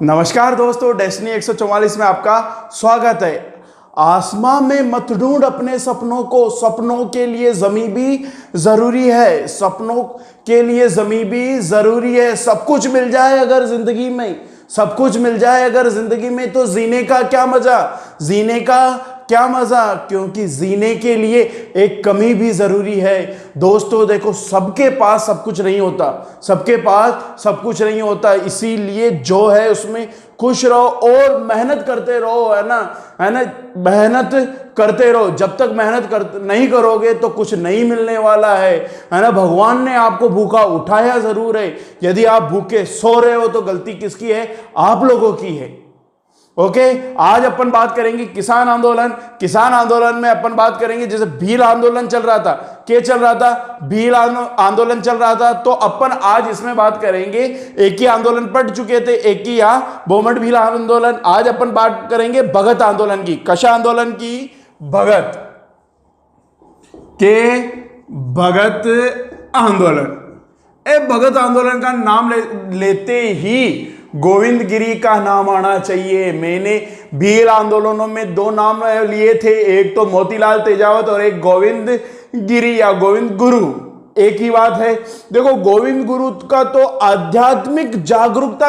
नमस्कार दोस्तों, डेस्टिनी 144 में आपका स्वागत है। आसमां में मत ढूंढ अपने सपनों को, सपनों के लिए ज़मीं भी जरूरी है, सपनों के लिए ज़मीं भी जरूरी है। सब कुछ मिल जाए अगर जिंदगी में, सब कुछ मिल जाए अगर जिंदगी में, तो जीने का क्या मजा, जीने का क्या मजा, क्योंकि जीने के लिए एक कमी भी जरूरी है। दोस्तों देखो, सबके पास सब कुछ नहीं होता, सबके पास सब कुछ नहीं होता, इसीलिए जो है उसमें खुश रहो और मेहनत करते रहो, है ना, है ना, मेहनत करते रहो। जब तक मेहनत नहीं करोगे तो कुछ नहीं मिलने वाला है ना। भगवान ने आपको भूखा उठाया जरूर है, यदि आप भूखे सो रहे हो तो गलती किसकी है? आप लोगों की है। ओके, आज अपन बात करेंगे किसान आंदोलन। किसान आंदोलन में अपन बात करेंगे, जैसे भील आंदोलन चल रहा था, क्या चल रहा था? भील आंदोलन चल रहा था, तो अपन आज इसमें बात करेंगे। एक ही आंदोलन पढ़ चुके थे, एक ही यहाँ बोमट भील आंदोलन। आज अपन बात करेंगे भगत आंदोलन की। कशा आंदोलन की? भगत के भगत आंदोलन। भगत आंदोलन का नाम लेते ही गोविंद गिरी का नाम आना चाहिए। मैंने भील आंदोलनों में दो नाम लिए थे, एक तो मोतीलाल तेजावत और एक गोविंद गिरी या गोविंद गुरु, एक ही बात है। देखो, गोविंद गुरु का तो आध्यात्मिक जागरूकता,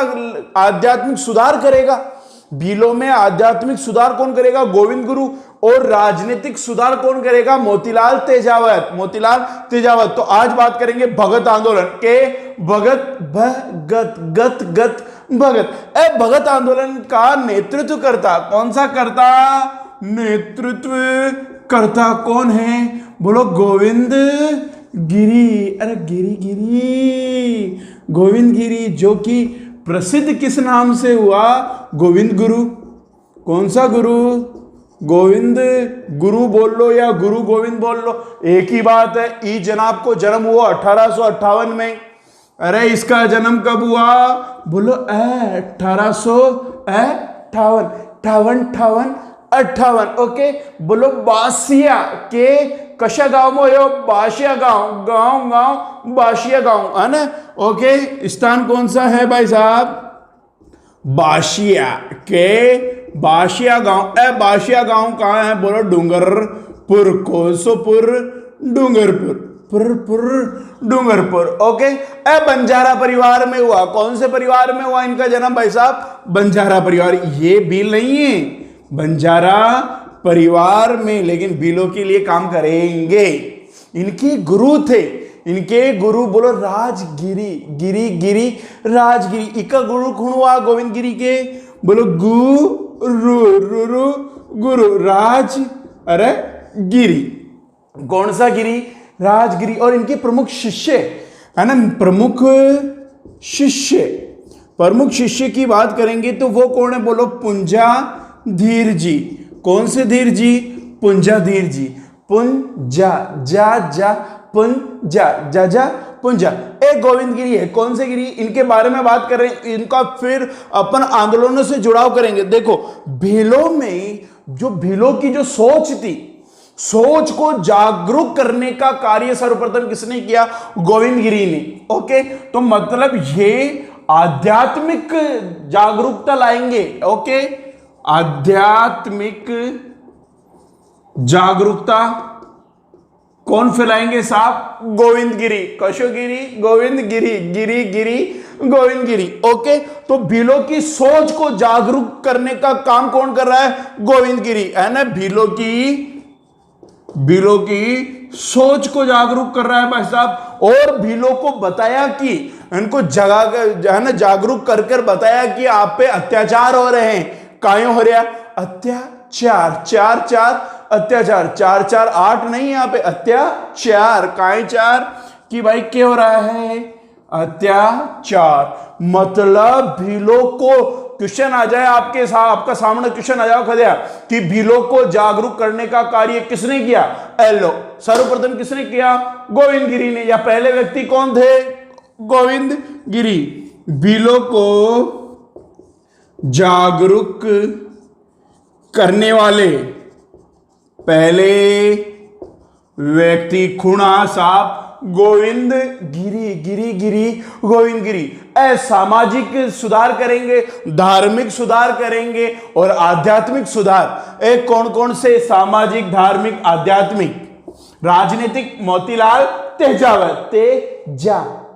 आध्यात्मिक सुधार करेगा। भीलों में आध्यात्मिक सुधार कौन करेगा? गोविंद गुरु। और राजनीतिक सुधार कौन करेगा? मोतीलाल तेजावत, मोतीलाल तेजावत। तो आज बात करेंगे भगत आंदोलन के भगत, भगत गत गत भगत। भगत आंदोलन का नेतृत्व करता कौन सा करता? नेतृत्व करता कौन है? बोलो, गोविंद गिरी। अरे गिरी गिरी, गोविंद गिरी, जो कि प्रसिद्ध किस नाम से हुआ? गोविंद गुरु। कौन सा गुरु? गोविंद गुरु बोल लो या गुरु गोविंद बोल लो, एक ही बात है। ई जनाब को जन्म हुआ 1858 में। अरे इसका जन्म कब हुआ? बोलो 1858। ओके, बोलो बासिया के कशा गांव में हो? बाशिया गांव, गांव गांव बाशिया गांव, है ना। ओके, स्थान कौन सा है भाई साहब? बाशिया के बाशिया गांव। बाशिया गांव कहां है? बोलो डूंगरपुर, कोसोपुर, डूंगरपुर, डूंगरपुर। ओके, बंजारा परिवार में हुआ। कौन से परिवार में हुआ इनका जन्म भाई साहब? बंजारा परिवार। ये भील नहीं है, बंजारा परिवार में, लेकिन भीलों के लिए काम करेंगे। इनके गुरु थे, इनके गुरु बोलो राजगिरी, गिरी गिरी राजगिरी। इका गुरु कौन हुआ गोविंद गिरी के? बोलो गुरु, गुरु राज, अरे गिरी। कौन सा गिरी? राजगिरी। और इनके प्रमुख शिष्य, है ना, प्रमुख शिष्य की बात करेंगे तो वो कौन है? बोलो पुंजा धीर जी। कौन से धीर जी? पुंजा धीर जी। पुंजा जा जा पुंजा जा जा पुंजा। एक गोविंद गिरी है। कौन से गिरी? इनके बारे में बात कर रहे हैं, इनका फिर अपन आंदोलनों से जुड़ाव करेंगे। देखो, भीलों में जो भीलों की जो सोच थी, सोच को जागरूक करने का कार्य सर्वप्रथम किसने किया? गोविंद गिरी ने। ओके, तो मतलब ये आध्यात्मिक जागरूकता लाएंगे। ओके, आध्यात्मिक जागरूकता कौन फैलाएंगे साहब? गोविंद गिरी। कशो गिरी? गोविंद गिरी, गिरी गिरी गोविंद गिरी। ओके, तो भीलों की सोच को जागरूक करने का काम कौन कर रहा है? गोविंद गिरी, है ना। भीलों की सोच को जागरूक कर रहा है भाई साहब। और भीलों को बताया कि इनको जगा, है ना, जागरूक कर कर बताया कि आप पे अत्याचार हो रहे हैं। कायों हो रहा? अत्याचार, चार चार अत्याचार, 448 नहीं, यहाँ पे अत्याचार। काय चार कि भाई क्या हो रहा है? अत्याचार। मतलब भीलों को क्वेश्चन आ जाए आपका सामने क्वेश्चन आ जाओ खदिया कि भीलों को जागरूक करने का कार्य किसने किया? एलो सर्वप्रथम किसने किया? गोविंद गिरी ने। या पहले व्यक्ति कौन थे? गोविंद गिरी। भीलों को जागरूक करने वाले पहले व्यक्ति खुणा साहब गोविंद गिरी, गिरी गिरी गोविंद गिरी। सामाजिक सुधार करेंगे, धार्मिक सुधार करेंगे और आध्यात्मिक सुधार। कौन कौन से? सामाजिक, धार्मिक, आध्यात्मिक। राजनीतिक मोतीलाल तेजावत,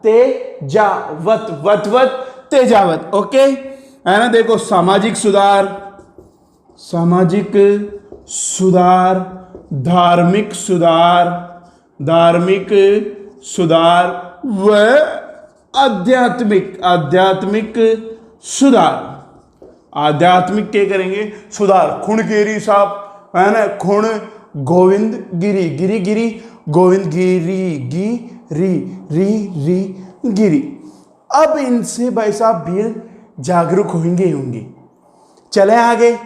तेजावत, वत वत तेजावत। ओके है ना। देखो सामाजिक सुधार, सामाजिक सुधार, धार्मिक सुधार, धार्मिक सुधार व आध्यात्मिक, आध्यात्मिक सुधार। आध्यात्मिक क्या करेंगे? सुधार। खुण गिरी साहब है ना, खुण गोविंद गिरी, गिरी गिरी गोविंद गिरी, गिरी री री गिरी। अब इनसे भाई साहब भील जागरूक होंगे। चले आगे।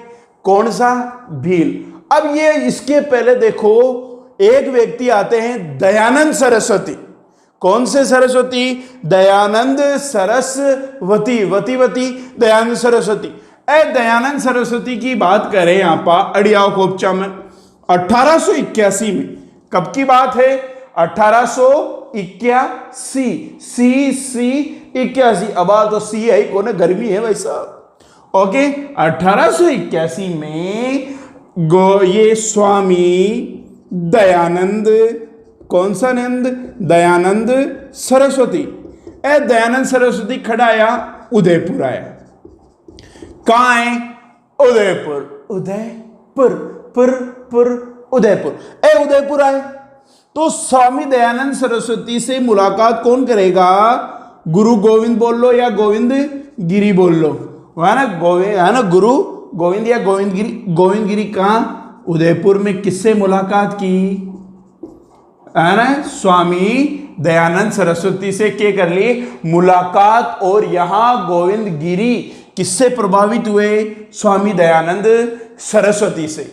कौन सा? भील। अब ये इसके पहले देखो एक व्यक्ति आते हैं दयानंद सरस्वती। कौन से सरस्वती? दयानंद सरस्वती, वती वती दयानंद सरस्वती। दयानंद सरस्वती की बात करें यहां पर अड़ियाव कोपचा में 1881 में। कब की बात है? 1881। सी 81। अब तो सी है कौन? गर्मी है भाई साहब। ओके 1881 में ये स्वामी दयानंद, कौन सा नंद? दयानंद सरस्वती। दयानंद सरस्वती खड़ा आया उदयपुर आया। कहां है? उदयपुर, उदयपुर, पुर उदयपुर। उदयपुर आए तो स्वामी दयानंद सरस्वती से मुलाकात कौन करेगा? गुरु गोविंद बोल लो या गोविंद गिरी बोल लो, है ना। गोविंद है ना, गुरु गोविंद या गोविंद गिरी। गोविंद गिरी कहां? उदयपुर में। किससे मुलाकात की? है ना, स्वामी दयानंद सरस्वती से क्या कर ली? मुलाकात। और यहां गोविंद गिरी किससे प्रभावित हुए? स्वामी दयानंद सरस्वती से।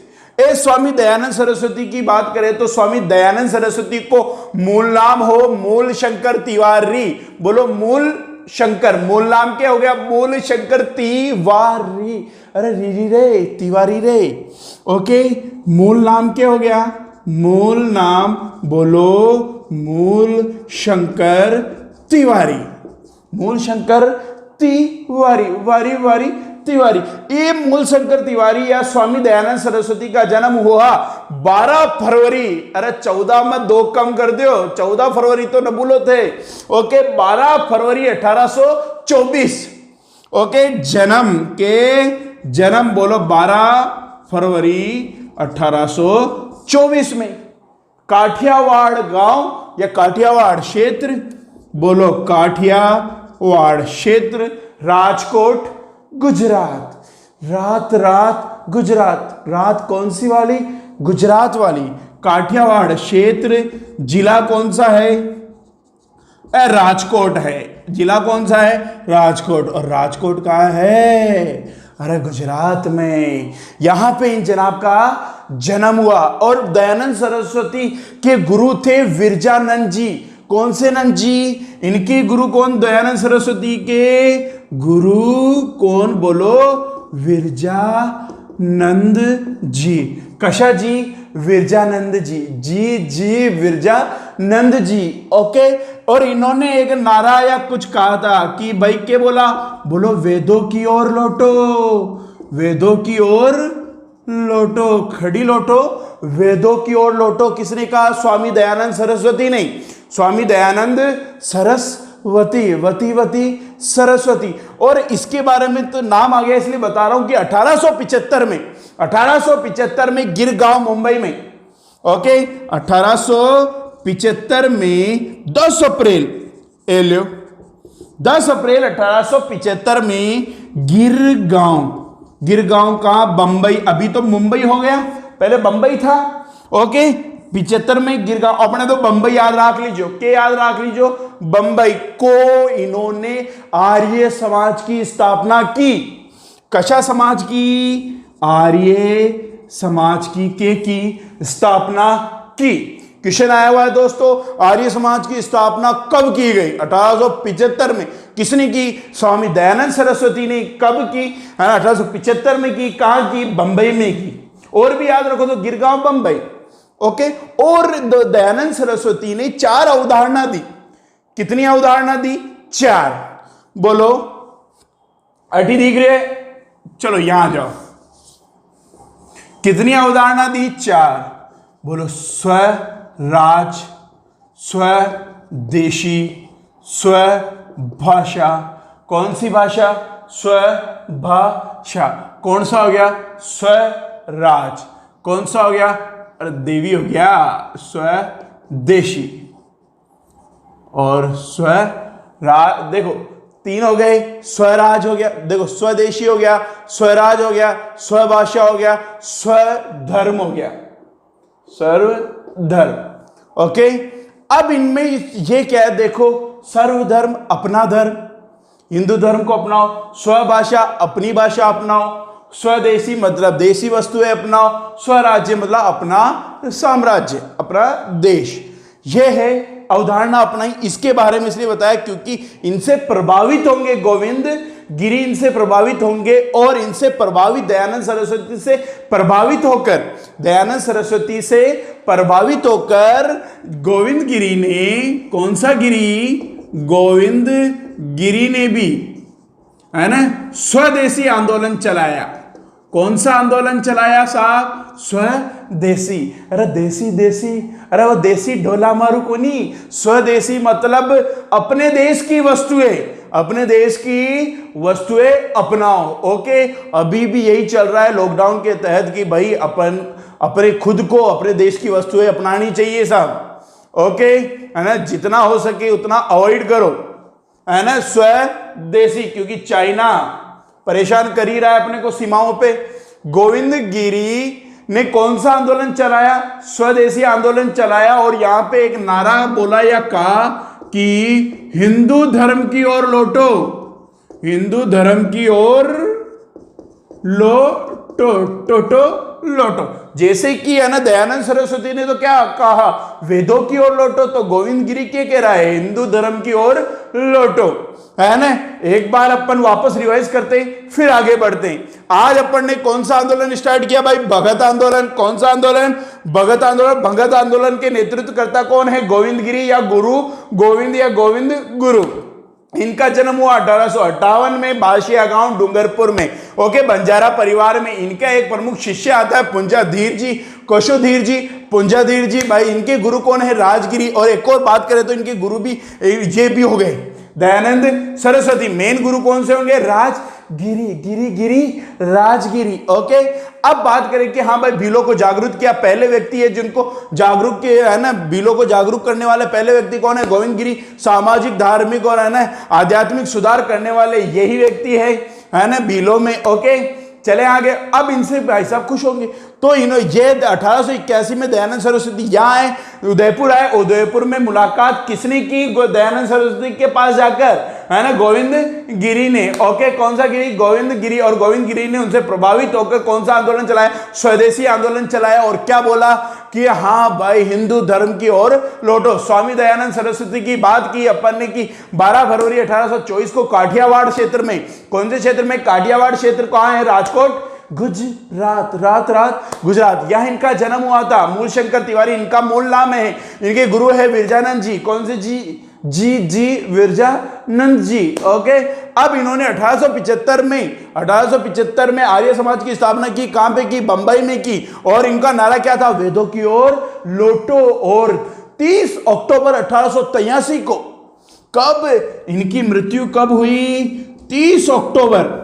स्वामी दयानंद सरस्वती की बात करें तो स्वामी दयानंद सरस्वती को मूल नाम हो मूल शंकर तिवारी। बोलो मूल शंकर। मूल नाम क्या हो गया? मूल शंकर तिवारी। अरे री रे तिवारी रे। ओके मूल नाम क्या हो गया? मूल नाम बोलो मूल शंकर तिवारी। मूल शंकर तिवारी, वारी वारी तिवारी। ये मूल शंकर तिवारी या स्वामी दयानंद सरस्वती का जन्म हुआ 12 फरवरी। अरे 14 में 2 कम कर दो, 14 फरवरी तो न भूलो थे। ओके 12 फरवरी 1824। ओके जन्म बोलो 12 फरवरी 1824 में। काठियावाड़ गांव या काठियावाड़ क्षेत्र, बोलो काठियावाड़ क्षेत्र, राजकोट गुजरात। रात गुजरात। रात कौन सी वाली? गुजरात वाली। काठियावाड़ क्षेत्र। जिला कौन सा है? राजकोट है। जिला कौन सा है? राजकोट। और राजकोट कहाँ है? अरे गुजरात में। यहां पे इन जनाब का जन्म हुआ। और दयानंद सरस्वती के गुरु थे विरजानंद जी। कौन से नंद जी? इनके गुरु कौन? दयानंद सरस्वती के गुरु कौन? बोलो विरजानंद जी। कशा जी? विरजानंद जी। जी विरजानंद जी। ओके और इन्होंने एक नारा या कुछ कहा था कि भाई क्या बोला? बोलो वेदों की ओर लौटो, वेदों की ओर लौटो, खड़ी लौटो, वेदों की ओर लौटो। किसने कहा? स्वामी दयानंद सरस्वती नहीं, स्वामी दयानंद सरस्वती, वती सरस्वती। और इसके बारे में तो नाम आ गया इसलिए बता रहा हूं कि 1875 में गिरगांव मुंबई में। ओके 1875 में 10 अप्रैल 1875 में गिरगांव का बंबई, अभी तो मुंबई हो गया, पहले बंबई था। ओके 75 में गिरगांव। अपने तो बंबई याद रख लीजिए। क्या याद रख लीजिए? बंबई को इन्होंने आर्य समाज की स्थापना की। कशा समाज की? आर्य समाज की स्थापना की। क्वेश्चन आया हुआ है दोस्तों, आर्य समाज की स्थापना कब की गई? 1875 में। किसने की? स्वामी दयानंद सरस्वती ने। कब की? 1875 में की। कहां की? बंबई में की। और भी याद रखो तो गिरगांव बंबई। ओके। और दयानंद सरस्वती ने 4 अवधारणा दी। कितनी अवधारणा दी? 4। बोलो, अटी दिख रही है? चलो यहां जाओ। कितनी अवधारणा दी? 4। बोलो, स्वराज, स्वदेशी, स्वभाषा। कौन सी भाषा? स्वभाषा। कौन सा हो गया? स्वराज। कौन सा हो गया? अरे देवी हो गया, स्वदेशी। और स्वराज, देखो 3 हो गए। स्वराज हो गया, देखो स्वदेशी हो गया, स्वराज हो गया, स्वभाषा हो गया, स्वधर्म हो गया, सर्वधर्म। ओके। अब इनमें ये क्या है? देखो, सर्वधर्म अपना धर्म, हिंदू धर्म को अपनाओ। स्वभाषा अपनी भाषा अपनाओ। स्वदेशी मतलब देशी वस्तुएं अपनाओ। स्वराज्य मतलब अपना साम्राज्य, अपना देश। यह है अवधारणा अपनाई। इसके बारे में इसलिए बताया क्योंकि इनसे प्रभावित होंगे गोविंद गिरी, इनसे प्रभावित होंगे और इनसे प्रभावित दयानंद सरस्वती से प्रभावित होकर, दयानंद सरस्वती से प्रभावित होकर गोविंद गिरी ने, कौन सा गिरी? गोविंद गिरी ने भी, है ना, स्वदेशी आंदोलन चलाया। कौन सा आंदोलन चलाया साहब? स्वदेशी। अरे देसी देसी, अरे वो देसी ढोला मारू को नहीं। स्वदेशी मतलब अपने देश की वस्तुएं, अपने देश की वस्तुएं अपनाओ। ओके। अभी भी यही चल रहा है लॉकडाउन के तहत कि भाई अपन अपने खुद को, अपने देश की वस्तुएं अपनानी चाहिए साहब। ओके, है ना, जितना हो सके उतना अवॉइड करो, है ना, स्वदेशी। क्योंकि चाइना परेशान कर ही रहा है अपने को सीमाओं पे। गोविंद गिरी ने कौन सा आंदोलन चलाया? स्वदेशी आंदोलन चलाया। और यहां पे एक नारा बोला या कहा कि हिंदू धर्म की ओर लौटो, हिंदू धर्म की ओर लौटो, टोटो लौटो। जैसे कि है ना, दयानंद सरस्वती ने तो क्या कहा? वेदों की ओर लौटो। तो गोविंद गिरी क्या कह रहा है? हिंदू धर्म की ओर लौटो, है ना। एक बार अपन वापस रिवाइज करते हैं, फिर आगे बढ़ते हैं। आज अपन ने कौन सा आंदोलन स्टार्ट किया भाई? भगत आंदोलन। कौन सा आंदोलन? भगत आंदोलन। भगत आंदोलन के नेतृत्व करता कौन है? गोविंद गिरी या गुरु गोविंद या गोविंद गुरु। इनका जन्म हुआ 1858 में बाशिया गांव डूंगरपुर में। ओके, बंजारा परिवार में। इनका एक प्रमुख शिष्य आता है पुंजाधीर जी, कशोधीर जी, पुंजाधीर जी। भाई इनके गुरु कौन है? राजगिरी। और एक और बात करें तो इनके गुरु भी ये भी हो गए दयानंद सरस्वती। मेन गुरु कौन से होंगे? राजगिरी, गिरी गिरी राजगिरी। ओके। अब बात करें कि हाँ भाई भीलों को जागरूक किया, पहले व्यक्ति है जिनको जागरूक किया, है ना, भीलों को जागरूक करने वाले पहले व्यक्ति कौन है? गोविंद गिरी। सामाजिक, धार्मिक और है ना आध्यात्मिक सुधार करने वाले यही व्यक्ति है ना, भीलों में। ओके, चले आगे। अब इनसे भाई साहब खुश होंगे। तो इन्होंने ये 1881 में दयानंद सरस्वती यहाँ आए, उदयपुर आए। उदयपुर में मुलाकात किसने की? दयानंद सरस्वती के पास जाकर, है ना, गोविंद गिरी ने। ओके, कौन सा गिरी? गोविंद गिरी। और गोविंद गिरी ने उनसे प्रभावित होकर कौन सा आंदोलन चलाया? स्वदेशी आंदोलन चलाया। और क्या बोला कि हाँ भाई हिंदू धर्म की ओर लौटो। स्वामी दयानंद सरस्वती की बात की अपन ने की 12 फरवरी 1824 को काठियावाड़ क्षेत्र में। कौन से क्षेत्र में? काठियावाड़ क्षेत्र कहाँ है? राजकोट, गुजरात। रात गुजरात, यह इनका जन्म हुआ था। मूलशंकर तिवारी इनका मूल नाम है। इनके गुरु है विरजानंद जी। कौन से जी? जी विरजानंद जी। ओके। अब इन्होंने 1875 में आर्य समाज की स्थापना की। कहां पे की? बंबई में की। और इनका नारा क्या था? वेदों की ओर लौटो। और 30 अक्टूबर 1883 को, कब इनकी मृत्यु कब हुई? 30 अक्टूबर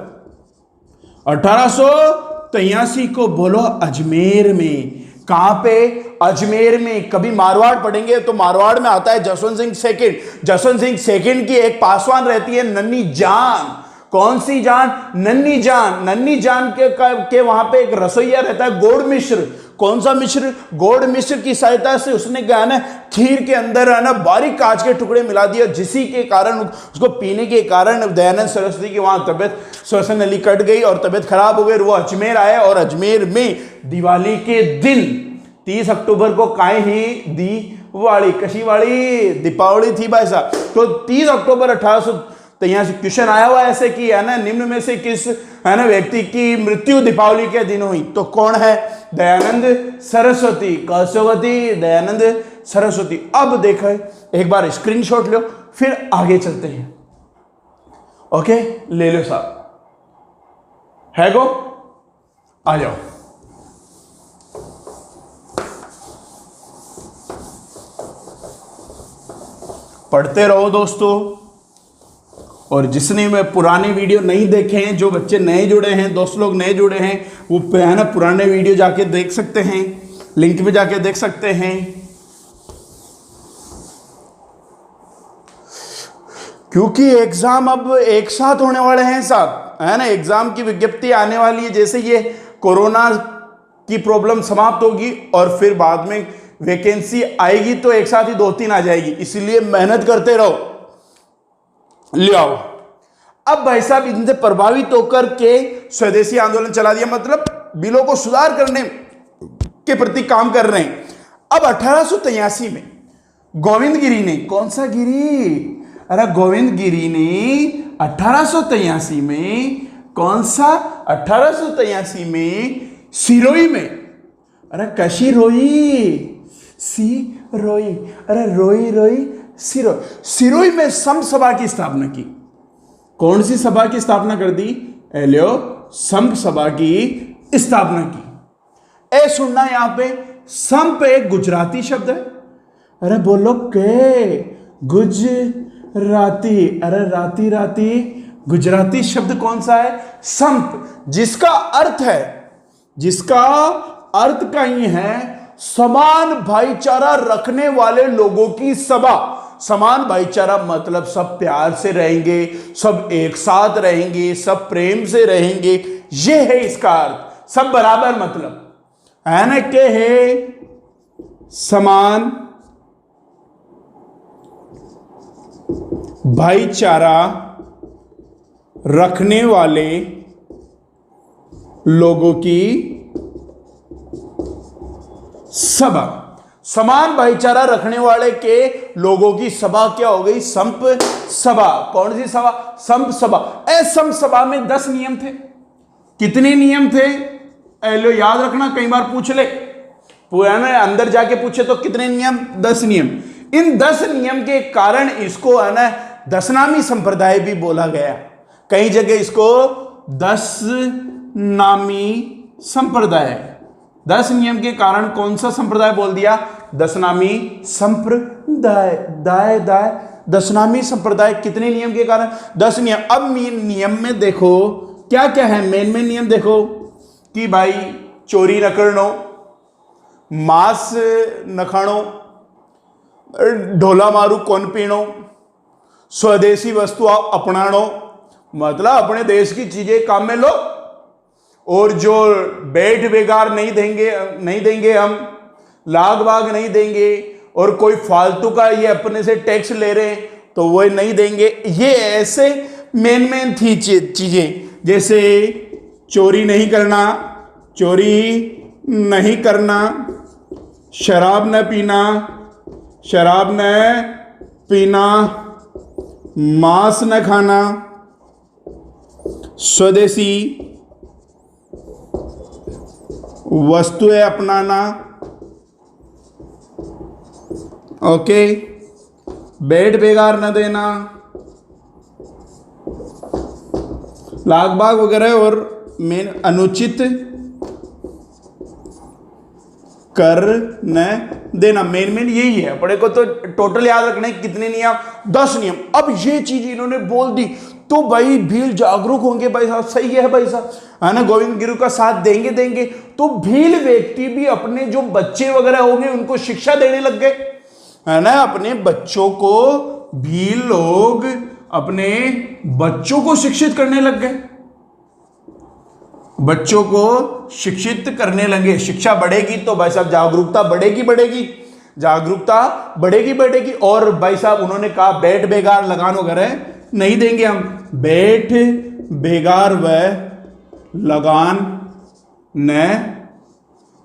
1883 को। बोलो, अजमेर में। कहां पे? अजमेर में। कभी मारवाड़ पढ़ेंगे तो मारवाड़ में आता है जसवंत सिंह सेकंड। जसवंत सिंह सेकंड की एक पासवान रहती है नन्ही जान। कौन सी जान? नन्ही जान। नन्ही जान के वहां पे एक रसोईया रहता है गौड़ मिश्र। कौन सा मिश्र? गौड़ मिश्र की सहायता से उसने क्या है ना, खीर के अंदर है ना बारीक कांच के टुकड़े मिला दिए, जिसी के कारण उसको पीने के कारण दयानंद सरस्वती की वहां तबियत, श्वसन नली कट गई और तबियत खराब हो गई। वो अजमेर आए और अजमेर में दिवाली के दिन 30 अक्टूबर को काय ही दिवाली, कशी वाली दीपावली थी भाई साहब। तो 30 अक्टूबर तो यहाँ से क्वेश्चन आया हुआ ऐसे कि है ना, निम्न में से किस है ना व्यक्ति की मृत्यु दीपावली के दिन हुई? तो कौन है? दयानंद सरस्वती। कसवती दयानंद सरस्वती। अब देखो एक बार स्क्रीनशॉट लो, फिर आगे चलते हैं। ओके, ले लो साहब, है गो, आ जाओ। पढ़ते रहो दोस्तों, और जिसने मैं पुराने वीडियो नहीं देखे हैं, जो बच्चे नए जुड़े हैं, दोस्त लोग नए जुड़े हैं, वो है ना पुराने वीडियो जाके देख सकते हैं, लिंक में जाके देख सकते हैं। क्योंकि एग्जाम अब एक साथ होने वाले हैं साहब, है ना, एग्जाम की विज्ञप्ति आने वाली है। जैसे ये कोरोना की प्रॉब्लम समाप्त होगी और फिर बाद में वैकेंसी आएगी तो एक साथ ही 2-3 आ जाएगी, इसलिए मेहनत करते रहो, ले आओ। अब भाई साहब इनसे प्रभावित होकर के स्वदेशी आंदोलन चला दिया, मतलब बिलों को सुधार करने के प्रति काम कर रहे हैं। अब 1883 में गोविंद गिरी ने, कौन सा गिरी? अरे गोविंद गिरी ने 1883 में, कौन सा? 1883 में सिरोही में, अरे कशी रोई, सी रोई, अरे रोई रोई सिरोही, सिरोही में सम सभा की स्थापना की। कौन सी सभा की स्थापना कर दी? एलियो संप सभा की स्थापना की। ए सुनना, यहां पे संप एक गुजराती शब्द है। अरे बोलो के गुजराती, अरे राती राती, गुजराती शब्द कौन सा है? संप, जिसका अर्थ कहीं है समान भाईचारा रखने वाले लोगों की सभा। समान भाईचारा मतलब सब प्यार से रहेंगे, सब एक साथ रहेंगे, सब प्रेम से रहेंगे, ये है इसका अर्थ। सब बराबर मतलब है ना, के है समान भाईचारा रखने वाले लोगों की सभा। समान भाईचारा रखने वाले के लोगों की सभा क्या हो गई? संप सभा। कौन सी सभा? संप सभा। संप सभा में 10 नियम थे। कितने नियम थे? लो याद रखना, कई बार पूछ ले, पुराने अंदर जाके पूछे तो कितने नियम? 10 नियम। इन 10 नियम के कारण इसको है ना दशनामी संप्रदाय भी बोला गया। कई जगह इसको दशनामी संप्रदाय, 10 नियम के कारण कौन सा संप्रदाय बोल दिया? दशनामी संप्रदाय। दाय दाय दशनामी संप्रदाय। कितने नियम के कारण? 10 नियम। अब नियम में देखो क्या क्या है, मेन नियम देखो कि भाई चोरी न करनो, मांस न खाणो, ढोला मारू कौन पीणो, स्वदेशी वस्तु अपनानो, मतलब अपने देश की चीजें काम में लो, और जो बैठ बेगार नहीं देंगे हम, लाग बाग नहीं देंगे, और कोई फालतू का ये अपने से टैक्स ले रहे हैं तो वो नहीं देंगे। ये ऐसे मेन थी चीजें, जैसे चोरी नहीं करना, शराब न पीना, मांस न खाना, स्वदेशी वस्तुएं अपनाना, ओके, बेड बेगार न देना, लाग बाग वगैरह, और मेन अनुचित कर न देना। मेन यही है। अपने को तो टोटल याद रखने कितने नियम? 10 नियम। अब ये चीज इन्होंने बोल दी तो भाई भील जागरूक होंगे भाई साहब। सही है भाई साहब, है ना, गोविंद गिरी का साथ देंगे तो भील व्यक्ति भी अपने जो बच्चे वगैरह होंगे उनको शिक्षा देने लग गए, है ना। अपने बच्चों को भील लोग अपने बच्चों को शिक्षित करने लग गए, बच्चों को शिक्षित करने लगे। शिक्षा बढ़ेगी तो भाई साहब जागरूकता बढ़ेगी। और भाई साहब उन्होंने कहा बैठ बेगार लगान वगैरह नहीं देंगे हम। बैठ बेगार व लगान न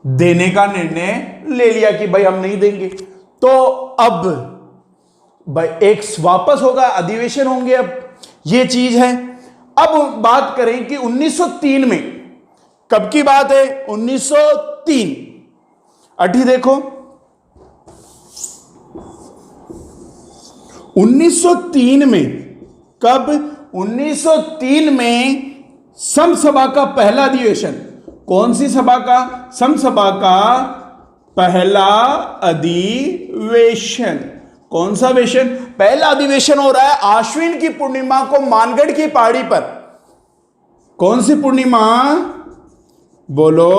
देने का निर्णय ले लिया कि भाई हम नहीं देंगे। तो अब भाई एक वापस होगा, अधिवेशन होंगे अब ये चीज है। अब बात करें कि 1903 में, कब की बात है? 1903। अठी देखो, 1903 में, कब? 1903 में सम सभा का पहला अधिवेशन। कौन सी सभा का? सम सभा का पहला अधिवेशन। कौन सा वेशन? पहला अधिवेशन हो रहा है आश्विन की पूर्णिमा को मानगढ़ की पहाड़ी पर। कौन सी पूर्णिमा? बोलो,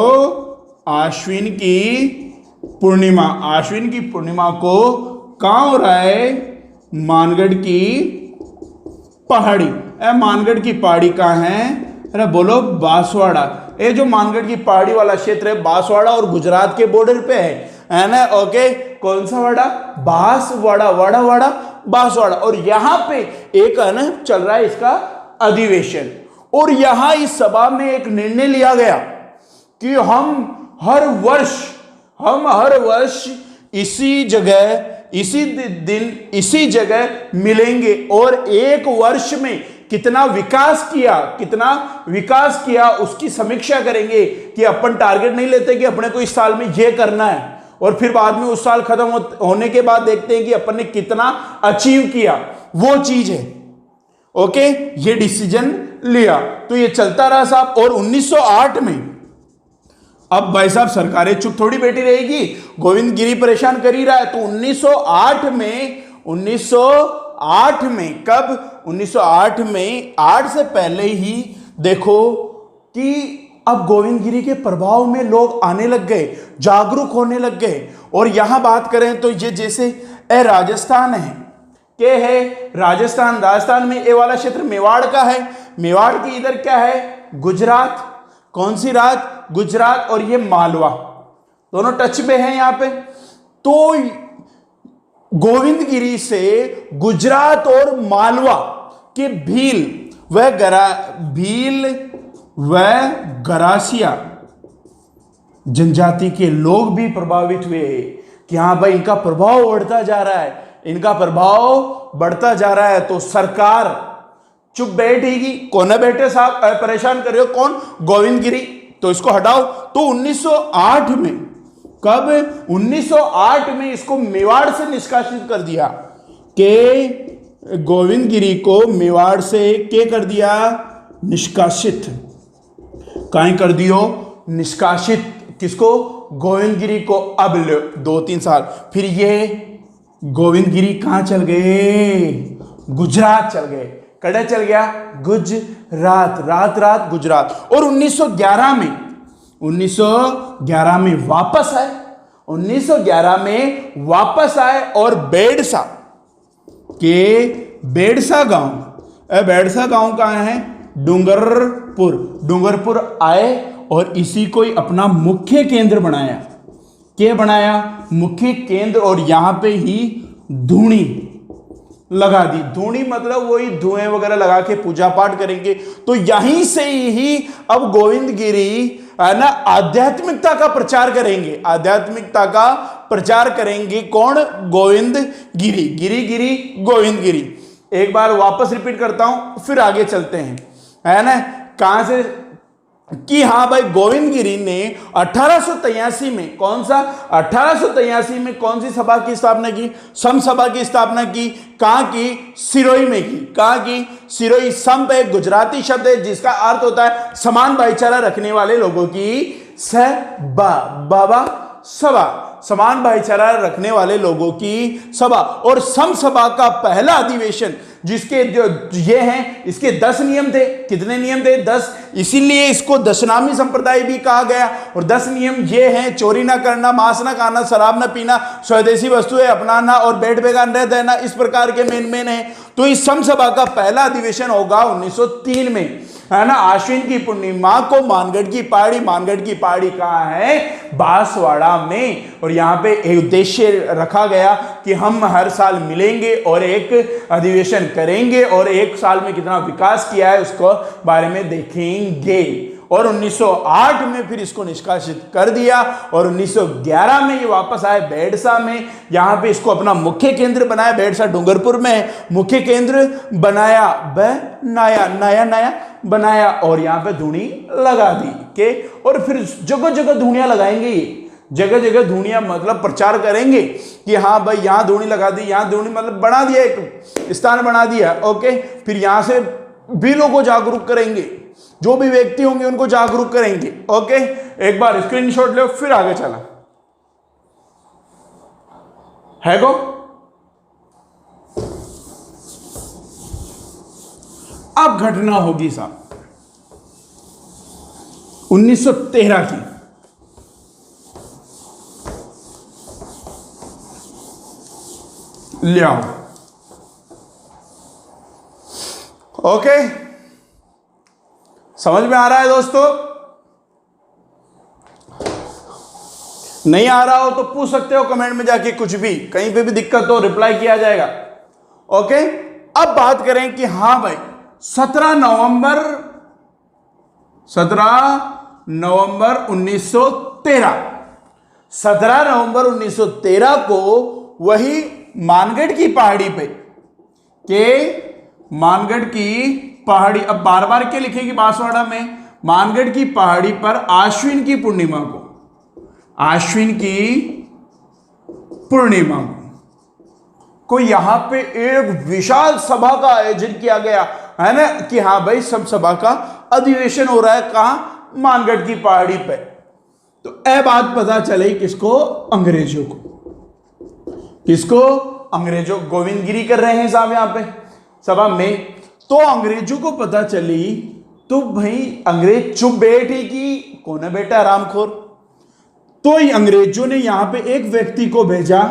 आश्विन की पूर्णिमा। आश्विन की पूर्णिमा को कहां हो रहा है? मानगढ़ की पहाड़ी। मानगढ़ की पहाड़ी कहां है? अरे बोलो, बांसवाड़ा। ये जो मानगढ़ की पहाड़ी वाला क्षेत्र है, बांसवाड़ा और गुजरात के बॉर्डर पे है ना? ओके, कौन सा वाड़ा? बांसवाड़ा। वाड़ा वाड़ा बांसवाड़ा। और यहां पे एक है ना चल रहा है इसका अधिवेशन, और यहां इस सभा में एक निर्णय लिया गया कि हम हर वर्ष इसी जगह, इसी दिन, इसी जगह मिलेंगे और एक वर्ष में कितना विकास किया उसकी समीक्षा करेंगे। कि अपन टारगेट नहीं लेते कि अपने को इस साल में यह करना है और फिर बाद में उस साल खत्म होने के बाद देखते हैं कि अपन ने कितना अचीव किया, वो चीज है। ओके, ये डिसीजन लिया, तो ये चलता रहा साहब। और 1908 में, अब भाई साहब सरकारें चुप थोड़ी बैठी रहेगी, गोविंद गिरी परेशान कर ही रहा है। तो 1908 में कब? 1908 में, 8 से पहले ही देखो कि अब गोविंद गिरी के प्रभाव में लोग आने लग गए, जागरूक होने लग गए। और यहां बात करें तो ये जैसे राजस्थान है, क्या है? राजस्थान में ये वाला क्षेत्र मेवाड़ का है। मेवाड़ की इधर क्या है? गुजरात। कौन सी राज? गुजरात। और ये मालवा, दोनों टच में है यहां पे। तो गोविंद गिरी से गुजरात और मालवा के भील व गरासिया जनजाति के लोग भी प्रभावित हुए कि हाँ भाई इनका प्रभाव बढ़ता जा रहा है, तो सरकार चुप बैठेगी? कौन बैठे साहब? परेशान कर रहे हो, कौन? गोविंद गिरी। तो इसको हटाओ। तो 1908 में, कब? 1908 में इसको मेवाड़ से निष्कासित कर दिया। कि गोविंद गिरी को मेवाड़ से क्या कर दिया? निष्कासित। कहीं कर दियो? निष्कासित। किसको? गोविंद गिरी को। अब 2-3 साल फिर ये गोविंद गिरी कहां चल गए? गुजरात चल गए। कड़े चल गया? गुजरात। रात गुजरात। और 1911 में वापस आए। 1911 में वापस आए और बेड़सा गांव कहां है? डूंगरपुर आए और इसी को ही अपना मुख्य केंद्र बनाया। क्या बनाया? मुख्य केंद्र। और यहां पे ही धूनी लगा दी। धूनी मतलब वही धुएं वगैरह लगा के पूजा पाठ करेंगे। तो यहीं से ही अब गोविंद गिरी ना आध्यात्मिकता का प्रचार करेंगे। कौन? गोविंद गिरी। गोविंद गिरी। एक बार वापस रिपीट करता हूं, फिर आगे चलते हैं, है ना? कहां से? कि हाँ भाई गोविंद गिरी ने 1883 में, कौन सा? 1883 में कौन सी सभा की स्थापना की? सम सभा की स्थापना की। कहां की? सिरोही में की। कहां की? सिरोही। संप एक गुजराती शब्द है जिसका अर्थ होता है समान भाईचारा रखने वाले लोगों की सभा। समान भाईचारा रखने वाले लोगों की सभा। और सम सभा का पहला अधिवेशन, जिसके जो ये हैं, इसके 10 नियम थे। कितने नियम थे? 10। इसीलिए इसको दशनामी संप्रदाय भी कहा गया। और 10 नियम ये हैं: चोरी ना करना, मांस ना खाना, शराब ना पीना, स्वदेशी वस्तुएं अपनाना और बैठ बेगान रह देना। इस प्रकार के मेन है। तो इस सम सभा का पहला अधिवेशन होगा 1903 में, है ना? आश्विन की पूर्णिमा को मानगढ़ की पहाड़ी कहां है? बांसवाड़ा में। और यहां पे एक उद्देश्य रखा गया कि हम हर साल मिलेंगे और एक अधिवेशन करेंगे और एक साल में कितना विकास किया है उसको बारे में देखेंगे। और 1908 में फिर इसको निष्कासित कर दिया और 1911 में ये वापस आए बेडसा में। यहां पे इसको अपना मुख्य केंद्र बनाया, बेडसा डूंगरपुर में मुख्य केंद्र बनाया, नया बनाया और यहां पे धूनी लगा दी के, और फिर जगह जगह धूनियां लगाएंगे, ये जगह जगह धूनियां मतलब प्रचार करेंगे कि हाँ भाई यहां धूनी लगा दी, यहां धूनी मतलब बना दिया, एक स्थान बना दिया। ओके, फिर यहां से भी लोगों को जागरूक करेंगे, जो भी व्यक्ति होंगे उनको जागरूक करेंगे। ओके, एक बार स्क्रीनशॉट लो, फिर आगे चला है गो। अब घटना होगी साहब 1913 की। ले आओ। ओके, समझ में आ रहा है दोस्तों? नहीं आ रहा हो तो पूछ सकते हो कमेंट में जाके, कुछ भी कहीं पे भी दिक्कत हो रिप्लाई किया जाएगा। ओके, अब बात करें कि हां भाई 17 नवंबर 1913 को वही मानगढ़ की पहाड़ी पे मानगढ़ की पहाड़ी, अब बार बार क्या लिखेगी बांसवाड़ा में, मानगढ़ की पहाड़ी पर आश्विन की पूर्णिमा को यहां पे एक विशाल सभा का आयोजन किया गया है ना, कि हाँ भाई सब सभा का अधिवेशन हो रहा है कहां, मानगढ़ की पहाड़ी पे। तो यह बात पता चली किसको, अंग्रेजों को। किसको, अंग्रेजों। गोविंद गिरी कर रहे हैं साहब यहां पे सभा में, तो अंग्रेजों को पता चली, तो भाई अंग्रेज चुप बैठे कि कौन है बेटा आरामखोर। तो अंग्रेजों ने यहां पे एक व्यक्ति को भेजा,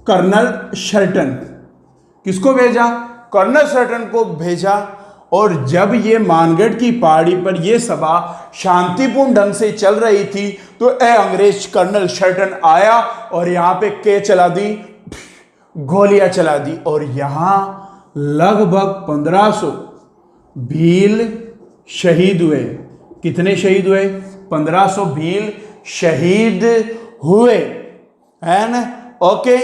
कर्नल शर्टन। किसको भेजा, कर्नल शर्टन को भेजा। और जब ये मानगढ़ की पहाड़ी पर यह सभा शांतिपूर्ण ढंग से चल रही थी, तो अंग्रेज कर्नल शर्टन आया और यहां पे के चला दी, गोलियां चला दी, और यहां लगभग 1500 भील शहीद हुए। कितने शहीद हुए, 1500 भील शहीद हुए, है ना। ओके,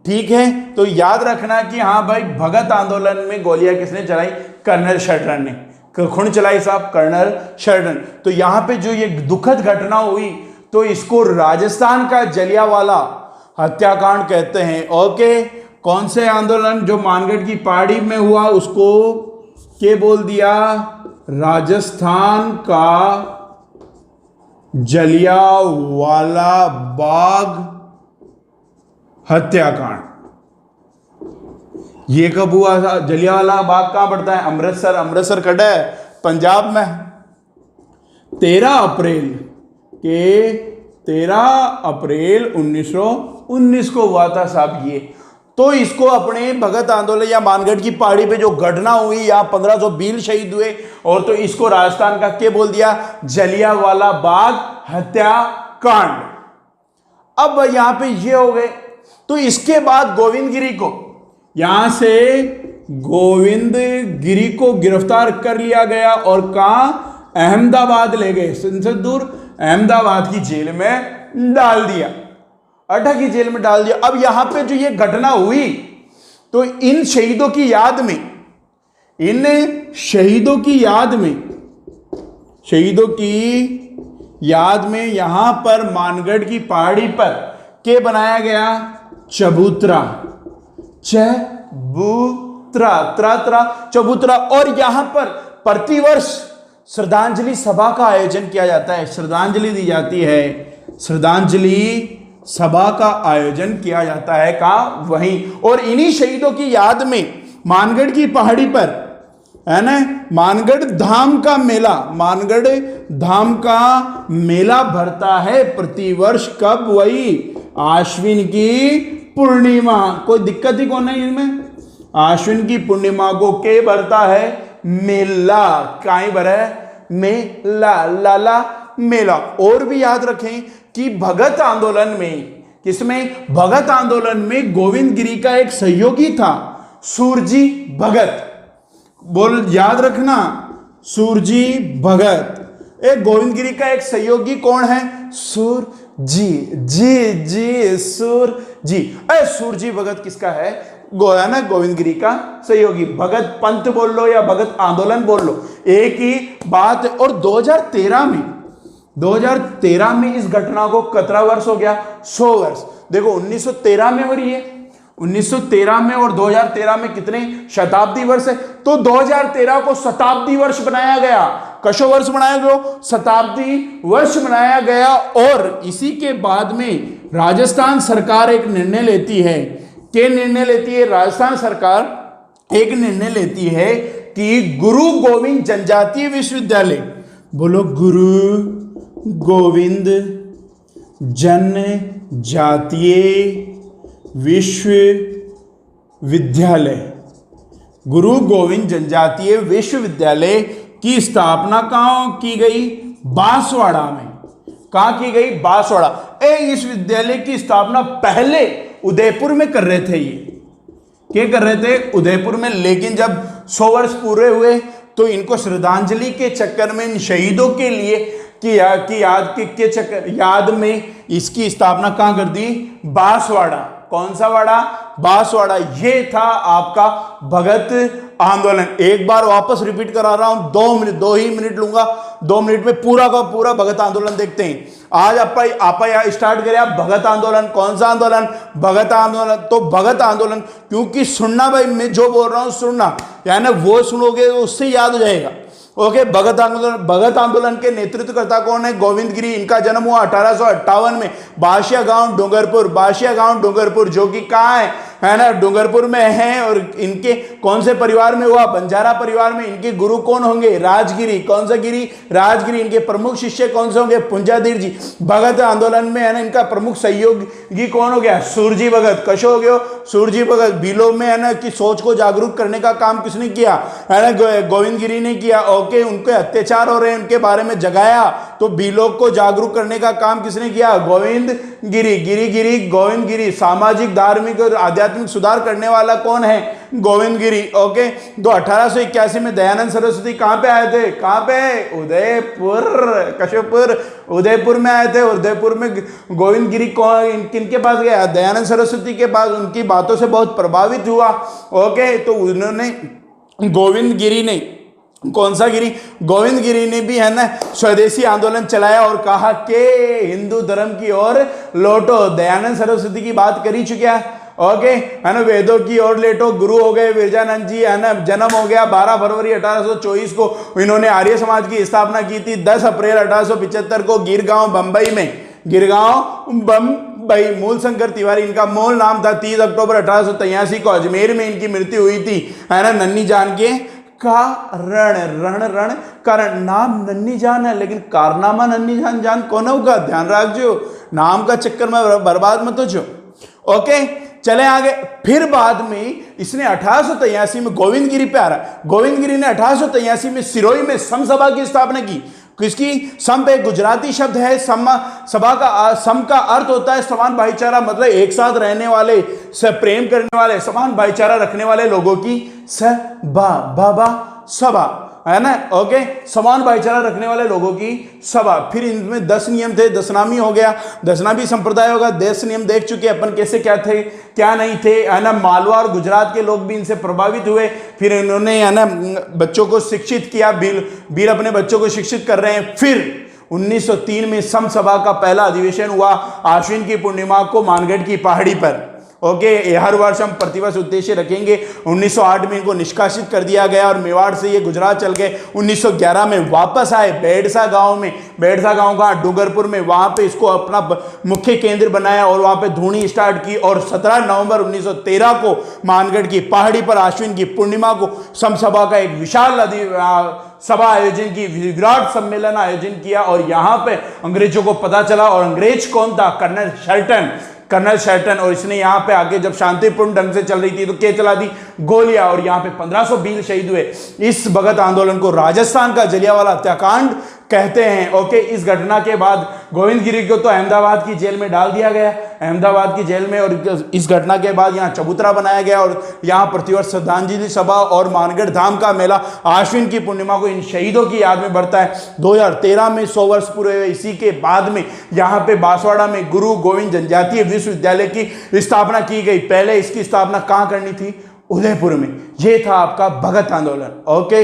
ठीक है, तो याद रखना कि हाँ भाई भगत आंदोलन में गोलियां किसने चलाई, कर्नल शर्टन ने। कौन चलाई साहब, कर्नल शर्टन। तो यहां पे जो ये दुखद घटना हुई, तो इसको राजस्थान का जलियांवाला हत्याकांड कहते हैं। ओके, कौन से आंदोलन जो मानगढ़ की पहाड़ी में हुआ उसको क्या बोल दिया, राजस्थान का जलियांवाला बाग हत्याकांड। ये कब हुआ था, जलियांवाला बाग कहां पड़ता है, अमृतसर खड़ा है पंजाब में। 13 अप्रैल 1919 को हुआ था साहब ये। तो इसको अपने भगत आंदोलन या मानगढ़ की पहाड़ी पे जो घटना हुई, यहाँ 1500 भील शहीद हुए, और तो इसको राजस्थान का क्या बोल दिया, जलियांवाला बाग हत्याकांड। अब यहां पे ये हो गए। तो इसके बाद गोविंद गिरी को गिरफ्तार कर लिया गया और कहां, अहमदाबाद ले गए, संसद दूर अहमदाबाद की जेल में डाल दिया, अटक की जेल में डाल दिया। अब यहां पे जो ये घटना हुई, तो इन शहीदों की याद में यहां पर मानगढ़ की पहाड़ी पर क्या बनाया गया, चबूतरा। और यहां पर प्रतिवर्ष श्रद्धांजलि सभा का आयोजन किया जाता है, श्रद्धांजलि दी जाती है, श्रद्धांजलि सभा का आयोजन किया जाता है कहां, वहीं। और इन्हीं शहीदों की याद में मानगढ़ की पहाड़ी पर, है ना, मानगढ़ धाम का मेला भरता है प्रतिवर्ष। कब, वही आश्विन की पूर्णिमा। कोई दिक्कत ही कौन है इनमें, आश्विन की पूर्णिमा को के भरता है मेला, काई भरा है मेला। और भी याद रखें कि भगत आंदोलन में, किसमें, भगत आंदोलन में गोविंद गिरी का एक सहयोगी था, सूरजी भगत। बोल, याद रखना, सूरजी भगत। एक गोविंदगिरी का एक सहयोगी कौन है? सूरजी। जी जी सूरजी। सूरजी भगत किसका है? गोया ना गोविंदगिरी का सहयोगी। भगत पंथ बोल लो या भगत आंदोलन बोल लो, एक ही बात है। और 2013 में इस घटना को कितना वर्ष हो गया? 100 वर्ष। देखो 1913 में हो रही है, 1913 में और 2013 में कितने शताब्दी वर्ष है? तो 2013 को शताब्दी वर्ष बनाया गया। कशो वर्ष बनाया गया? शताब्दी वर्ष बनाया गया। और इसी के बाद में राजस्थान सरकार एक निर्णय लेती है। क्या निर्णय लेती है? राजस्थान सरकार एक निर्णय लेती है कि गुरु गोविंद जनजातीय विश्वविद्यालय, बोलो गुरु गोविंद जनजातीय विश्वविद्यालय, गुरु गोविंद जनजातीय विश्वविद्यालय की स्थापना कहाँ की गई? बांसवाड़ा में। कहाँ की गई? बांसवाड़ा। इस विद्यालय की स्थापना पहले उदयपुर में कर रहे थे। ये क्या कर रहे थे? उदयपुर में। लेकिन जब 100 वर्ष पूरे हुए तो इनको श्रद्धांजलि के चक्कर में, इन शहीदों के लिए की याद में इसकी स्थापना कहाँ कर दी? बांसवाड़ा। कौन सा वाड़ा? बांसवाड़ा। ये था आपका भगत आंदोलन। एक बार वापस रिपीट करा रहा हूं, 2 ही मिनट लूंगा। 2 मिनट में पूरा का पूरा भगत आंदोलन देखते हैं। आज आपा यहाँ स्टार्ट करें आप भगत आंदोलन। कौन सा आंदोलन? भगत आंदोलन। तो भगत आंदोलन, क्योंकि सुनना भाई, मैं जो बोल रहा हूं सुनना, यानी वो सुनोगे तो उससे याद हो जाएगा। ओके। भगत आंदोलन के नेतृत्वकर्ता कौन है? गोविंदगिरी। इनका जन्म हुआ 1858 में बाशिया गांव डूंगरपुर, जो कि कहाँ है ना? डूंगरपुर में है। और इनके कौन से परिवार में हुआ? बंजारा परिवार में। इनके गुरु कौन होंगे? राजगिरी। कौन सा गिरी? राजगिरी। इनके प्रमुख शिष्य कौन से होंगे? पुंजाधीर जी। भगत आंदोलन में है ना इनका प्रमुख सहयोगी कौन हो गया? सूरजी भगत। कशो हो गया? सूरजी भगत। भीलों में है ना कि सोच को जागरूक करने का काम किसने किया? है ना गोविंदगिरी ने किया। ओके। उनके अत्याचार हो रहे हैं उनके बारे में जगाया, तो भीलों को जागरूक करने का काम किसने किया? गोविंदगिरी। सामाजिक, धार्मिक और आध्यात्मिक सुधार करने वाला कौन है? गोविंदगिरी। ओके। तो 1881 में दयानंद सरस्वती कहां पे आए थे? कहां पे? उदयपुर, कश्यपुर, उदयपुर में आए थे। उदयपुर में गोविंदगिरी किनके पास गया? दयानंद सरस्वती के पास। उनकी बातों से बहुत प्रभावित हुआ। ओके। तो उन्होंने गोविंदगिरी ने, कौन सा गिरी? गोविंदगिरी ने भी है ना स्वदेशी आंदोलन चलाया और कहा कि हिंदू धर्म की ओर लौटो। दयानंद सरस्वती की बात करी चुका है। ओके। है ना, वेदों की ओर लेटो, गुरु हो गए विरजानंद जी। है ना, जन्म हो गया 12 फरवरी 1824 को। इन्होंने आर्य समाज की स्थापना की थी 10 अप्रैल 1875 को गिरगांव बंबई में। मूल शंकर तिवारी इनका मूल नाम था। 30 अक्टूबर 1883 को अजमेर में इनकी मृत्यु हुई थी। है ना, नन्ही जान के कारण नाम नन्ही जान है, लेकिन कारनामा नन्ही जान कौन होगा? ध्यान रखो, नाम का चक्कर में बर्बाद मत हो जो। ओके। चले आगे। फिर बाद में इसने 1883 में गोविंदगिरी पे आ रहा है। गोविंदगिरी ने 1883 में सिरोही में सम सभा की स्थापना की। किसकी? सम एक गुजराती शब्द है। सम का अर्थ होता है समान भाईचारा, मतलब एक साथ रहने वाले, प्रेम करने वाले, समान भाईचारा रखने वाले लोगों की सभा, है ना। ओके। समान भाईचारा रखने वाले लोगों की सभा। फिर इनमें 10 नियम थे। दशनामी हो गया, दशनामी संप्रदाय होगा। 10 नियम देख चुके अपन कैसे क्या थे क्या नहीं थे। है ना, मालवा और गुजरात के लोग भी इनसे प्रभावित हुए। फिर इन्होंने है ना बच्चों को शिक्षित किया। बीर अपने बच्चों को शिक्षित कर रहे हैं। फिर 1903 में सम सभा का पहला अधिवेशन हुआ आश्विन की पूर्णिमा को मानगढ़ की पहाड़ी पर। ओके। हर वर्ष हम प्रतिवर्ष उद्देश्य रखेंगे। 1908 में इनको निष्कासित कर दिया गया और मेवाड़ से ये गुजरात चल गए। 1911 में वापस आए बेड़सा गांव में। बेड़सा गांव का डूंगरपुर में, वहां पे इसको अपना मुख्य केंद्र बनाया और वहां पे धूनी स्टार्ट की। और 17 नवंबर 1913 को मानगढ़ की पहाड़ी पर आश्विन की पूर्णिमा को समसभा का एक विशाल सभा आयोजन की, विराट सम्मेलन आयोजन किया। और यहां पे अंग्रेजों को पता चला। और अंग्रेज कौन था? Colonel Shelton. और इसने यहाँ पे आके जब शांतिपूर्ण ढंग से चल रही थी तो क्या चला दी? गोलियां। और यहाँ पे 1500 भील शहीद हुए। इस भगत आंदोलन को राजस्थान का जलियांवाला हत्याकांड कहते हैं। ओके, इस घटना के बाद गोविंद गिरी को तो अहमदाबाद की जेल में डाल दिया गया, अहमदाबाद की जेल में, और इस घटना के बाद यहाँ चबूतरा बनाया गया और यहाँ प्रतिवर्ष श्रद्धांजलि सभा और मानगढ़ धाम का मेला आश्विन की पूर्णिमा को इन शहीदों की याद में बढ़ता है। 2013 में 100 वर्ष पूरे हुए। इसी के बाद में यहाँ पे बांसवाड़ा में गुरु गोविंद जनजातीय विश्वविद्यालय की स्थापना की गई। पहले इसकी स्थापना कहाँ करनी थी? उदयपुर में। ये था आपका भगत आंदोलन। ओके,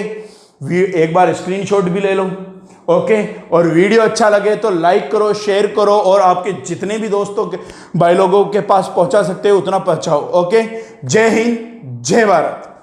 एक बार स्क्रीनशॉट भी ले लो। ओके, और वीडियो अच्छा लगे तो लाइक करो, शेयर करो, और आपके जितने भी दोस्तों के भाई लोगों के पास पहुंचा सकते हो उतना पहुंचाओ। ओके, जय हिंद, जय भारत।